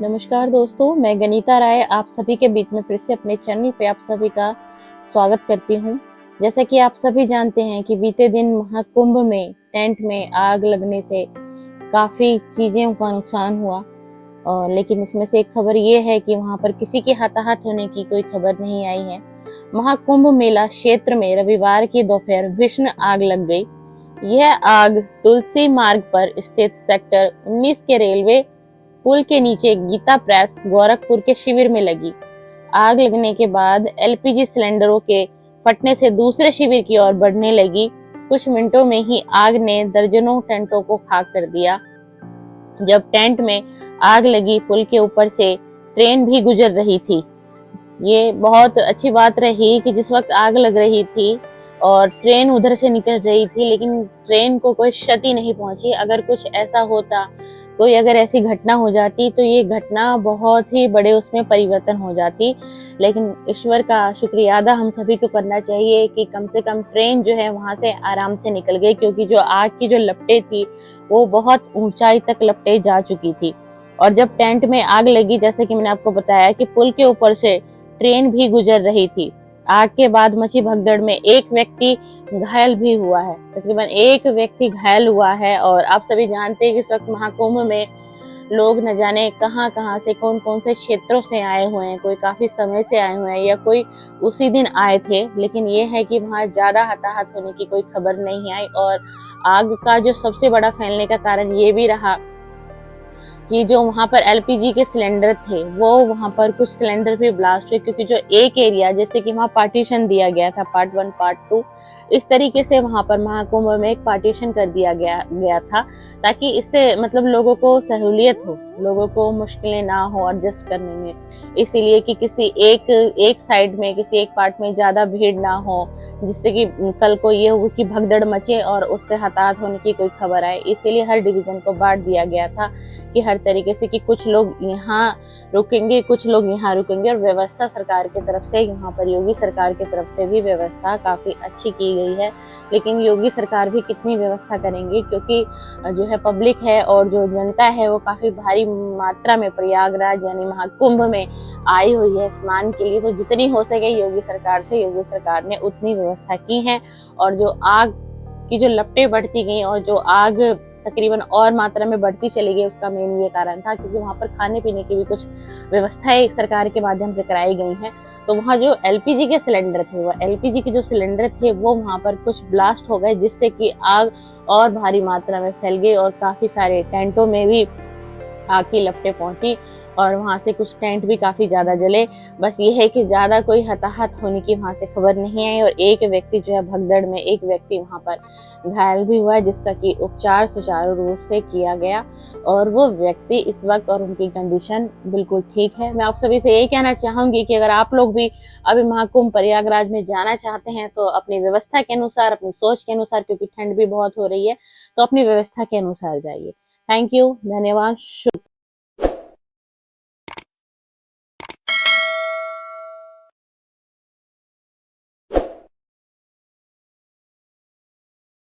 नमस्कार दोस्तों, मैं गनीता राय आप सभी के बीच में फिर से अपने चैनल पे आप सभी का स्वागत करती हूँ। जैसा कि आप सभी जानते हैं कि बीते दिन महाकुंभ में टेंट में आग लगने से काफी चीजों का नुकसान हुआ, और लेकिन इसमें से एक खबर ये है कि वहां पर किसी के हताहत होने की कोई खबर नहीं आई है। महाकुंभ मेला क्षेत्र में रविवार की दोपहर भीषण आग लग गई। यह आग तुलसी मार्ग पर स्थित सेक्टर 19 के रेलवे पुल के नीचे गीता प्रेस गोरखपुर के शिविर में लगी। आग लगने के बाद एलपीजी सिलेंडरों के फटने से दूसरे शिविर की ओर बढ़ने लगी। कुछ मिनटों में ही आग ने दर्जनों टेंटों को खाक कर दिया। जब टेंट में आग लगी, पुल के ऊपर से ट्रेन भी गुजर रही थी। ये बहुत अच्छी बात रही कि जिस वक्त आग लग रही थी और ट्रेन उधर से निकल रही थी, लेकिन ट्रेन को कोई क्षति नहीं पहुंची। अगर कुछ ऐसा होता, कोई अगर ऐसी घटना हो जाती तो ये घटना बहुत ही बड़े उसमें परिवर्तन हो जाती। लेकिन ईश्वर का शुक्रिया अदा हम सभी को करना चाहिए कि कम से कम ट्रेन जो है वहां से आराम से निकल गई, क्योंकि जो आग की जो लपटें थी वो बहुत ऊंचाई तक लपटें जा चुकी थी। और जब टेंट में आग लगी, जैसे कि मैंने आपको बताया कि पुल के ऊपर से ट्रेन भी गुजर रही थी। आग के बाद मची भगदड़ में एक व्यक्ति घायल भी हुआ है, तकरीबन एक व्यक्ति घायल हुआ है। और आप सभी जानते हैं कि इस वक्त महाकुंभ में लोग न जाने कहां कहां से, कौन कौन से क्षेत्रों से आए हुए हैं। कोई काफी समय से आए हुए हैं या कोई उसी दिन आए थे, लेकिन ये है कि वहां ज्यादा हताहत होने की कोई खबर नहीं आई। और आग का जो सबसे बड़ा फैलने का कारण ये भी रहा कि जो वहां पर एलपीजी के सिलेंडर थे वो वहां पर कुछ सिलेंडर भी ब्लास्ट हुए, क्योंकि जो एक एरिया जैसे कि वहां पार्टीशन दिया गया था, पार्ट 1 पार्ट 2, इस तरीके से वहां पर महाकुंभ में एक पार्टीशन कर दिया गया था, ताकि इससे मतलब लोगों को सहूलियत हो, लोगों को मुश्किलें ना हो एडजस्ट करने में। इसीलिए कि किसी एक साइड में, किसी एक पार्ट में ज्यादा भीड़ ना हो, जिससे कि कल को ये हो कि भगदड़ मचे और उससे हताहत होने की कोई खबर आए। इसीलिए हर डिवीजन को बांट दिया गया था कि हर तरीके से कि कुछ लोग यहाँ रुकेंगे, कुछ लोग यहाँ रुकेंगे। और व्यवस्था सरकार की तरफ से, यहाँ पर योगी सरकार की तरफ से भी व्यवस्था काफी अच्छी की गई है। लेकिन योगी सरकार भी कितनी व्यवस्था करेंगे, क्योंकि जो है पब्लिक है और जो जनता है वो काफी भारी मात्रा में प्रयागराज यानी महाकुंभ में आई हुई है स्नान के लिए। तो जितनी हो सके योगी सरकार ने उतनी व्यवस्था की है। और जो आग की जो लपटें बढ़ती गई और जो आग तकरीबन और मात्रा में बढ़ती चली गई, उसका मेन ये कारण था क्योंकि वहां पर खाने पीने की भी कुछ व्यवस्थाएं सरकार के माध्यम से कराई गई हैं। तो वहां जो एलपीजी के सिलेंडर थे, वो एलपीजी के जो सिलेंडर थे वो वहां पर कुछ ब्लास्ट हो गए, जिससे कि आग और भारी मात्रा में फैल गई और काफी सारे टेंटों में भी आग की लपटें पहुंची और वहां से कुछ टेंट भी काफी ज्यादा जले। बस ये है कि ज्यादा कोई हताहत होने की वहां से खबर नहीं आई। और एक व्यक्ति जो है भगदड़ में, एक व्यक्ति वहां पर घायल भी हुआ है, जिसका कि उपचार सुचारू रूप से किया गया और वो व्यक्ति इस वक्त और उनकी कंडीशन बिल्कुल ठीक है। मैं आप सभी से यही कहना चाहूंगी कि अगर आप लोग भी अभी महाकुंभ प्रयागराज में जाना चाहते हैं तो अपनी व्यवस्था के अनुसार, अपनी सोच के अनुसार, क्योंकि ठंड भी बहुत हो रही है, तो अपनी व्यवस्था के अनुसार जाइए। थैंक यू, धन्यवाद।